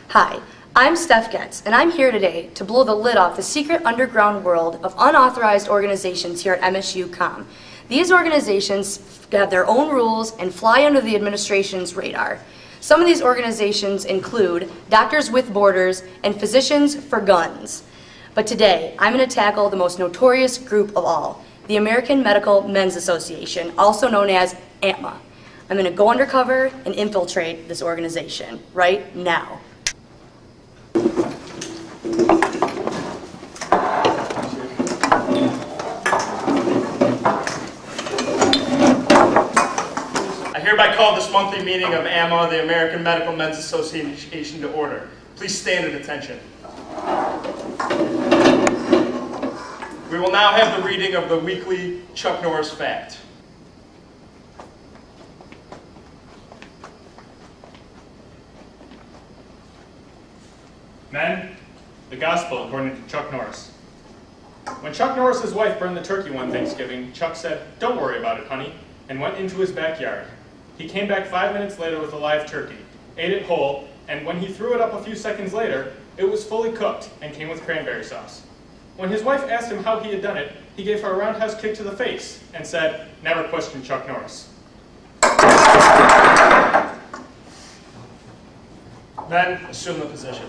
Hi, I'm Steph Getz, and I'm here today to blow the lid off the secret underground world of unauthorized organizations here at MSU-Com. These organizations have their own rules and fly under the administration's radar. Some of these organizations include Doctors with Borders and Physicians for Guns. But today, I'm going to tackle the most notorious group of all, the American Medical Men's Association, also known as AMMA. I'm going to go undercover and infiltrate this organization right now. I hereby call this monthly meeting of AMMA, the American Medical Men's Association, to order. Please stand at attention. We will now have the reading of the weekly Chuck Norris Fact. Men, the Gospel according to Chuck Norris. When Chuck Norris's wife burned the turkey one Thanksgiving, Chuck said, "Don't worry about it, honey," and went into his backyard. He came back 5 minutes later with a live turkey, ate it whole, and when he threw it up a few seconds later, it was fully cooked and came with cranberry sauce. When his wife asked him how he had done it, he gave her a roundhouse kick to the face and said, "Never question Chuck Norris." Men, assume the position.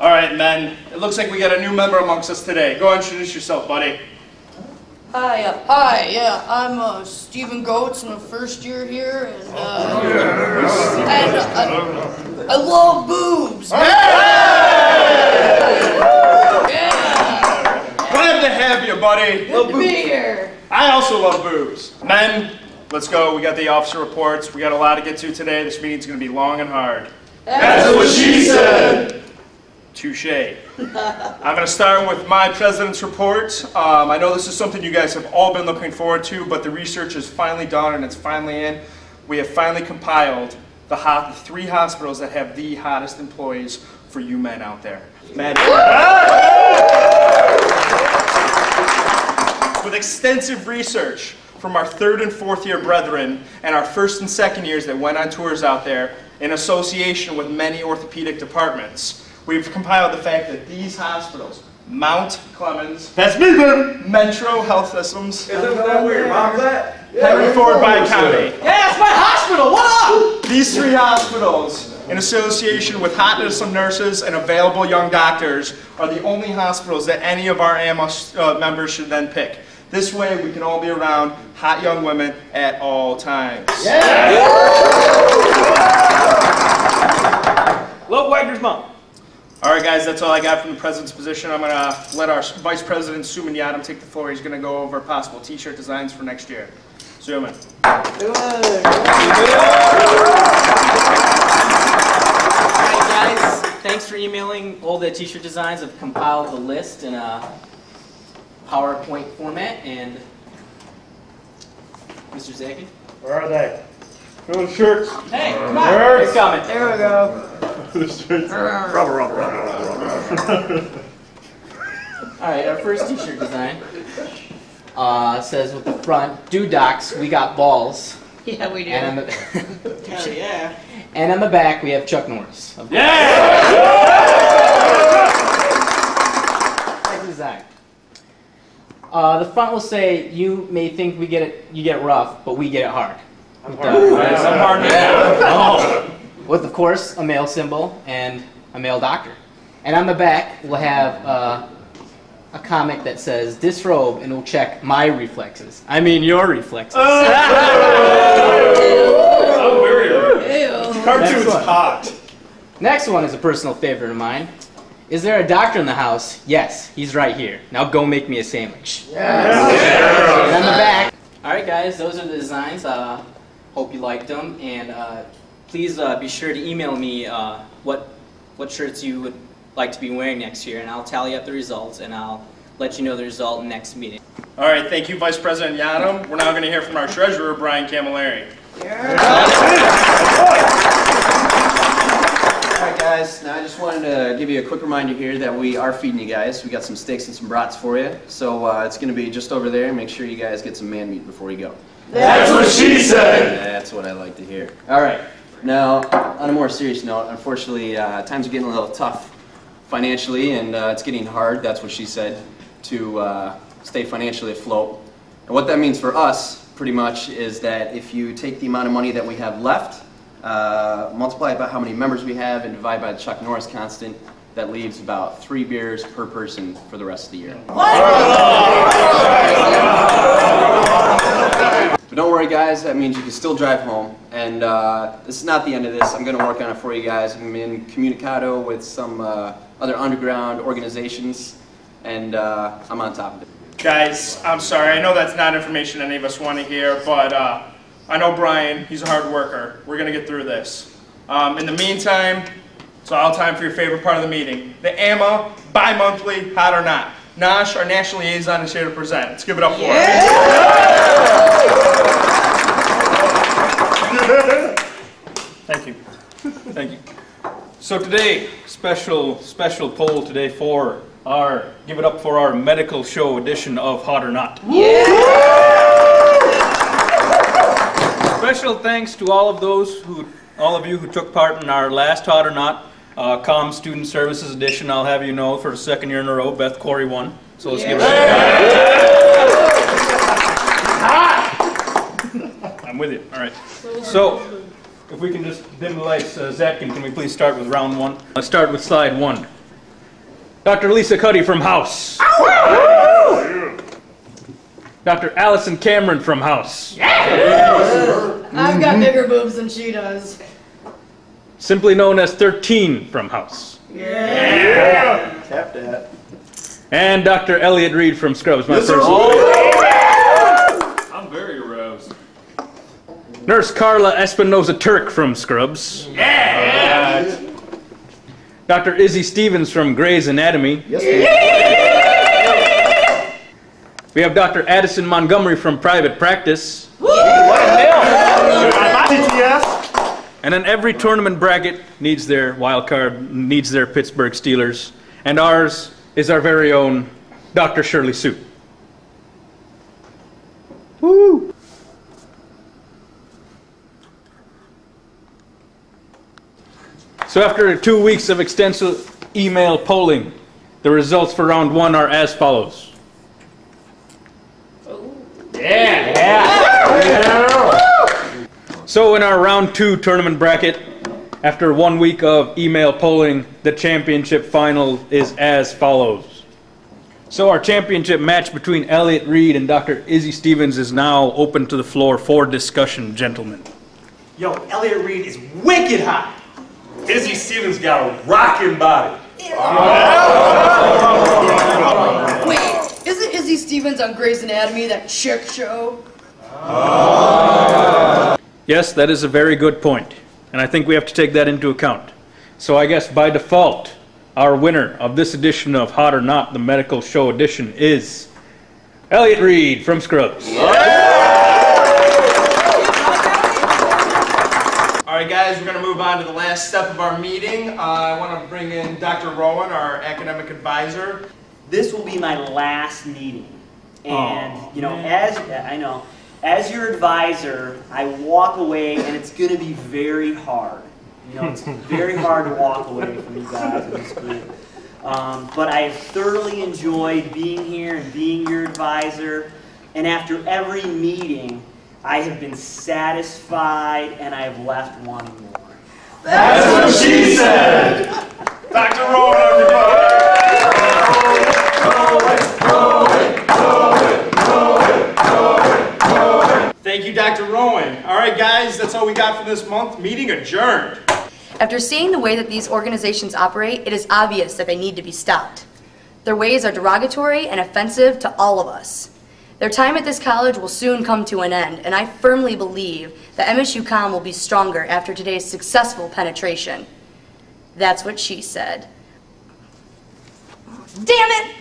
All right, men, it looks like we got a new member amongst us today. Go introduce yourself, buddy. Hi, I'm Stephen Goetz. I'm a first year here, and I love boobs. Hey! Yeah! Glad to have you, buddy. Good to be here. I also love boobs. Men, let's go. We got the officer reports. We got a lot to get to today. This meeting's going to be long and hard. That's what she said. Touché. I'm going to start with my president's report. I know this is something you guys have all been looking forward to, but the research is finally done and it's finally in. We have finally compiled the 3 hospitals that have the hottest employees for you men out there. With extensive research from our 3rd and 4th year brethren and our 1st and 2nd years that went on tours out there in association with many orthopedic departments, we've compiled the fact that these hospitals, Mount Clemens, that's me, baby. Metro Health Systems, Isn't that weird? Mom's that? Henry Ford Bi-County. Yeah, that's my hospital. What up? These 3 hospitals, in association with hotness of nurses and available young doctors, are the only hospitals that any of our AMMA members should then pick. This way, we can all be around hot young women at all times. Yeah. Love Wagner's mom. All right, guys, that's all I got from the president's position. I'm going to let our Vice President, Suman Yadam, take the floor. He's going to go over possible t-shirt designs for next year. Suman. All right, guys, thanks for emailing all the t-shirt designs. I've compiled the list in a PowerPoint format, and Mr. Zaki? Where are they? Show the shirts. Hey, come on. They're coming. There we go. The shirts. Rubber. All right, our first t-shirt design says with the front, "Do docs, we got balls." Yeah, we do. And on the Hell yeah. And on the back, we have Chuck Norris. Yeah! Nice design. The front will say, "You may think you get it rough, but we get it hard." I'm hard. Oh. With, of course, a male symbol and a male doctor. And on the back, we'll have a comic that says, "Disrobe and we'll check my reflexes." I mean your reflexes. Cartoon's hot. Next one is a personal favorite of mine. "Is there a doctor in the house?" "Yes, he's right here. Now go make me a sandwich." And on the back. All right, guys, those are the designs. Hope you liked them, and please be sure to email me what shirts you would like to be wearing next year, and I'll tally up the results, and I'll let you know the result in the next meeting. All right, thank you, Vice President Yadam. We're now going to hear from our treasurer, Brian Camilleri. All right, guys. guys, now I just wanted to give you a quick reminder here that we are feeding you guys. We got some steaks and some brats for you. So it's going to be just over there. Make sure you guys get some man meat before you go. That's what she said! That's what I like to hear. Alright, now on a more serious note, unfortunately times are getting a little tough financially, and it's getting hard, that's what she said, to stay financially afloat. And what that means for us, pretty much, is that if you take the amount of money that we have left, multiply it by how many members we have, and divide by the Chuck Norris constant, that leaves about 3 beers per person for the rest of the year. But don't worry guys, that means you can still drive home. And this is not the end of this. I'm going to work on it for you guys. I'm in communicado with some other underground organizations, and I'm on top of it. Guys, I'm sorry. I know that's not information any of us want to hear, but I know Brian. He's a hard worker. We're going to get through this. In the meantime, it's all time for your favorite part of the meeting. The AMMA, bi-monthly, hot or not. Nash, our national liaison, is here to present. Let's give it up for him. Thank you. Thank you. So today, special poll today for our, give it up for our medical show edition of Hot or Not. Special thanks to all of you who took part in our last Hot or Not, Comm Student Services edition. I'll have you know, for the 2nd year in a row, Beth Corey won. So let's give it up. I'm with you. All right. So, if we can just dim the lights, Zatkin, can we please start with round 1? Let's start with slide 1. Dr. Lisa Cuddy from House. Dr. Allison Cameron from House. I've got bigger boobs than she does. Simply known as 13 from House. Tap that. And Dr. Elliot Reed from Scrubs, my first. I'm very aroused. Nurse Carla Espinoza Turk from Scrubs. Dr. Izzy Stevens from Grey's Anatomy. We have Dr. Addison Montgomery from Private Practice. And then every tournament bracket needs their wild card, needs their Pittsburgh Steelers. And ours is our very own Dr. Shirley Sue. Woo! So after 2 weeks of extensive email polling, the results for round 1 are as follows. So in our round 2 tournament bracket, after 1 week of email polling, the championship final is as follows. So our championship match between Elliot Reed and Dr. Izzy Stevens is now open to the floor for discussion, gentlemen. Yo, Elliot Reed is wicked hot. Izzy Stevens got a rockin' body. Wait, isn't Izzy Stevens on Grey's Anatomy, that chick show? Yes, that is a very good point, and I think we have to take that into account. So I guess by default, our winner of this edition of Hot or Not, the medical show edition, is Elliot Reed from Scrubs. Alright guys, we're going to move on to the last step of our meeting. I want to bring in Dr. Rowan, our academic advisor. This will be my last meeting. And, you know, as your advisor, I walk away and it's going to be very hard. You know, it's very hard to walk away from you guys in this group. But I have thoroughly enjoyed being here and being your advisor. And after every meeting, I have been satisfied and I have left wanting more. That's what she said! Dr. Rowan, everybody! Thank you, Dr. Rowan. All right, guys, that's all we got for this month. Meeting adjourned. After seeing the way that these organizations operate, it is obvious that they need to be stopped. Their ways are derogatory and offensive to all of us. Their time at this college will soon come to an end, and I firmly believe that MSU Comm will be stronger after today's successful penetration. That's what she said. Damn it!